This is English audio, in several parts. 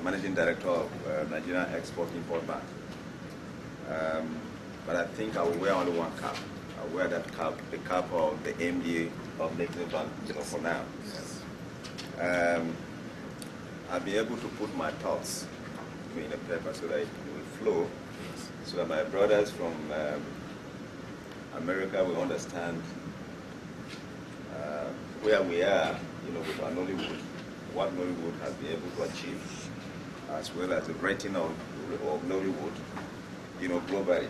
Managing Director of Nigerian Export-Import Bank. But I think I will wear only one cap. I will wear that cap, the cap of the MD of NEXIM Bank, for now. Yes. I'll be able to put my thoughts in a paper so that it will flow, so that my brothers from America will understand where we are, with our Nollywood, what Nollywood has been able to achieve, as well as the rating of Nollywood, globally,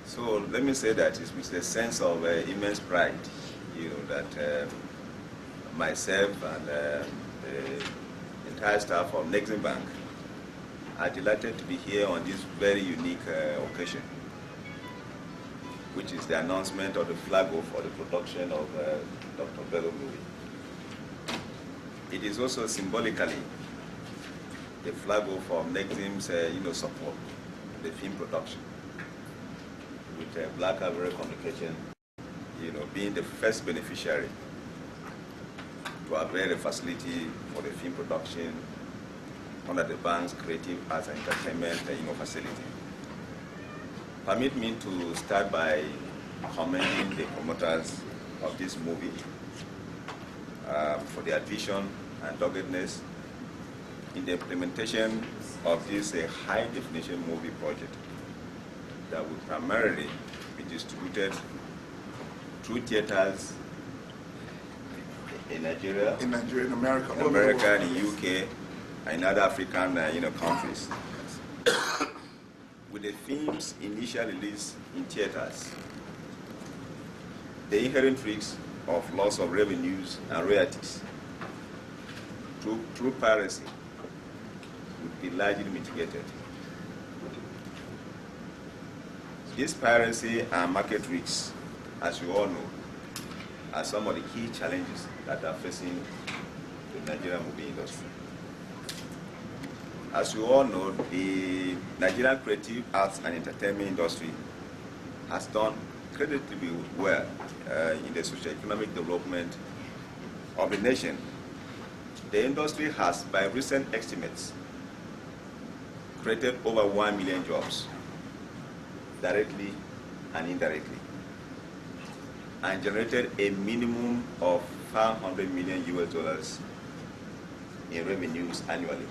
So let me say that it's with a sense of immense pride, that myself and the entire staff of NEXIM Bank are delighted to be here on this very unique occasion, which is the announcement of the flag off for the production of Dr. Bello movie. It is also symbolically the flag off of NEXIM's support to the film production, with Black Ivory Communication being the first beneficiary to avail a facility for the film production under the bank's Creative Arts and Entertainment facility. Permit me to start by commending the promoters of this movie for their vision and doggedness in the implementation of this high-definition movie project that will primarily be distributed through theaters in Nigeria, in America, in America, in the UK, and in other African countries. With the film's initial release in theaters, the inherent risks of loss of revenues and royalties through piracy would be largely mitigated. This piracy and market risks, as you all know, are some of the key challenges that are facing the Nigerian movie industry. As you all know, the Nigerian creative arts and entertainment industry has done incredibly well in the socio-economic development of the nation. The industry has, by recent estimates, created over 1 million jobs, directly and indirectly, and generated a minimum of $500 million US in revenues annually.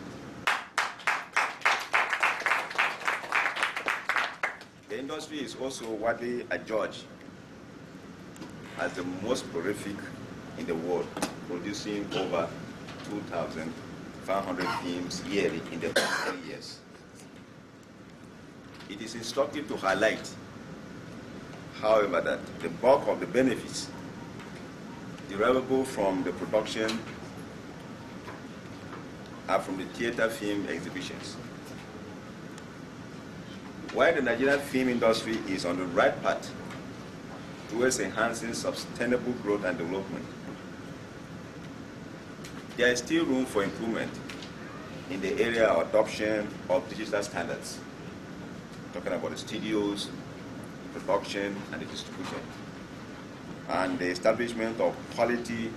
The industry is also widely adjudged as the most prolific in the world, producing over 2,500 films yearly in the past 10 years. It is instructive to highlight, however, that the bulk of the benefits derivable from the production are from the theater film exhibitions. While the Nigerian film industry is on the right path towards enhancing sustainable growth and development, there is still room for improvement in the area of adoption of digital standards, talking about the studios, the production, and the distribution, and the establishment of quality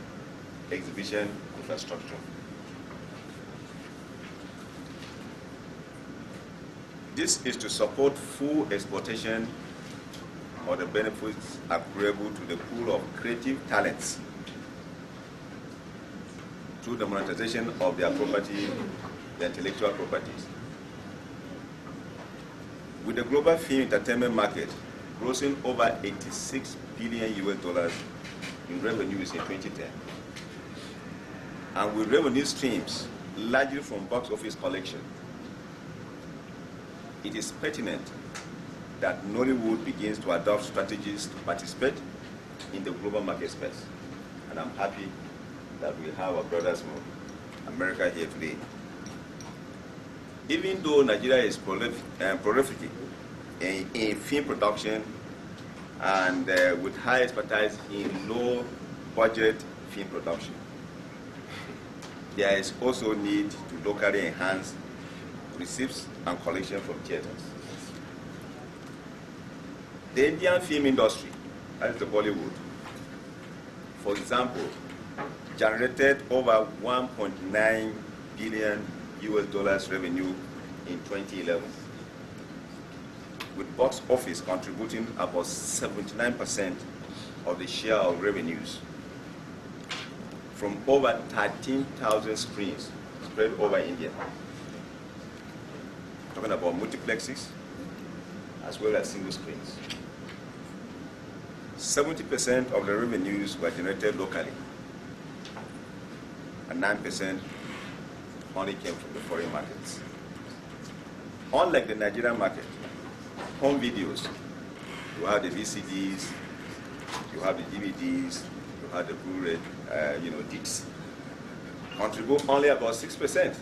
exhibition infrastructure. This is to support full exploitation of the benefits accruable to the pool of creative talents through the monetization of their property, the intellectual properties. With the global film entertainment market grossing over $86 billion US in revenues in 2010, and with revenue streams largely from box office collection, it is pertinent that Nollywood begins to adopt strategies to participate in the global market space. And I'm happy that we have our brothers from America here today. Even though Nigeria is prolific in film production and with high expertise in low-budget film production, there is also need to locally enhance receipts and collection from theaters. The Indian film industry, that is the Bollywood, for example, generated over 1.9 billion US dollars revenue in 2011, with box office contributing about 79% of the share of revenues from over 13,000 screens spread over India. Talking about multiplexes as well as single screens. 70% of the revenues were generated locally, and 9% only came from the foreign markets. Unlike the Nigerian market, home videos, you have the VCDs, you have the DVDs, you have the Blu-ray, discs, contribute only about 6%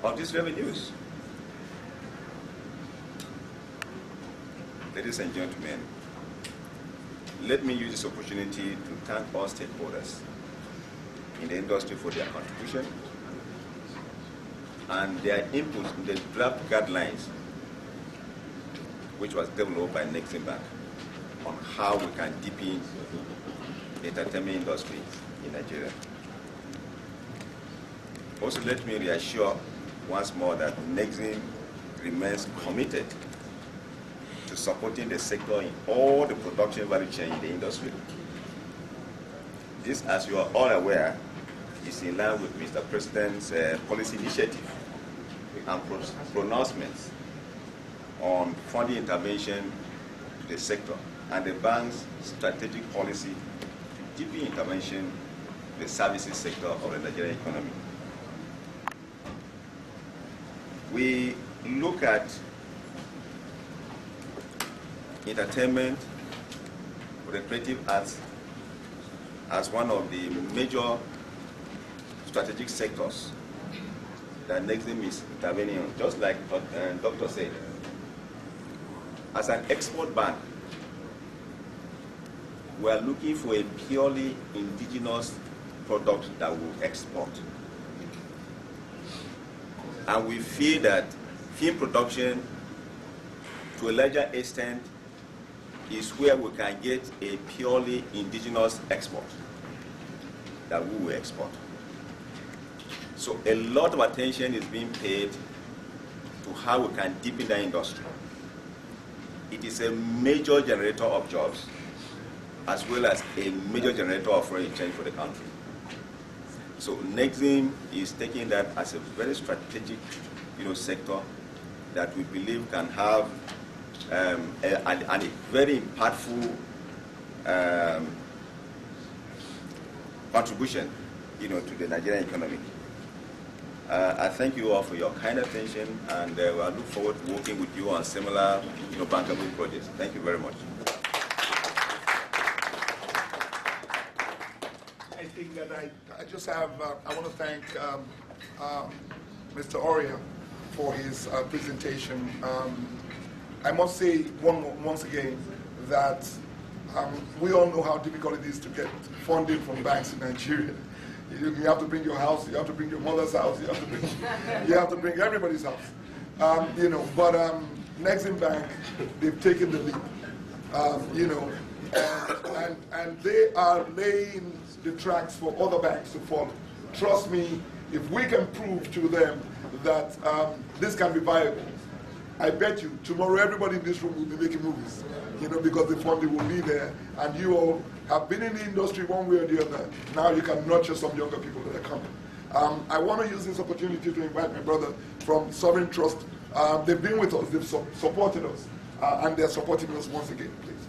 of these revenues. Ladies and gentlemen, let me use this opportunity to thank all stakeholders in the industry for their contribution and their input in the draft guidelines which was developed by NEXIM Bank on how we can deepen the entertainment industry in Nigeria. Also, let me reassure once more that NEXIM remains committed to supporting the sector in all the production value chain in the industry. This, as you are all aware, is in line with Mr. President's policy initiative and pronouncements on funding intervention to the sector and the bank's strategic policy to deepen intervention to the services sector of the Nigerian economy. We look at entertainment or the creative arts as one of the major strategic sectors that NEXIM is intervening on. Just like Doctor said, as an export bank, we are looking for a purely indigenous product that will export. And we feel that film production, to a larger extent, is where we can get a purely indigenous export that we will export. So a lot of attention is being paid to how we can deepen the industry. It is a major generator of jobs as well as a major generator of foreign exchange for the country. So NEXIM is taking that as a very strategic sector that we believe can have a very impactful contribution to the Nigerian economy. I thank you all for your kind attention, and I look forward to working with you on similar bankable projects. Thank you very much. I think that I just have, I want to thank Mr. Orya for his presentation. I must say once again that we all know how difficult it is to get funding from banks in Nigeria. You have to bring your house, you have to bring your mother's house, you have to bring everybody's house. But NEXIM Bank, they've taken the lead, and they are laying the tracks for other banks to follow. Trust me, if we can prove to them that this can be viable, I bet you tomorrow everybody in this room will be making movies, because the funding will be there, and you all have been in the industry one way or the other. Now you can nurture some younger people that are coming. I want to use this opportunity to invite my brother from Sovereign Trust. They've been with us, they've supported us, and they're supporting us once again, please.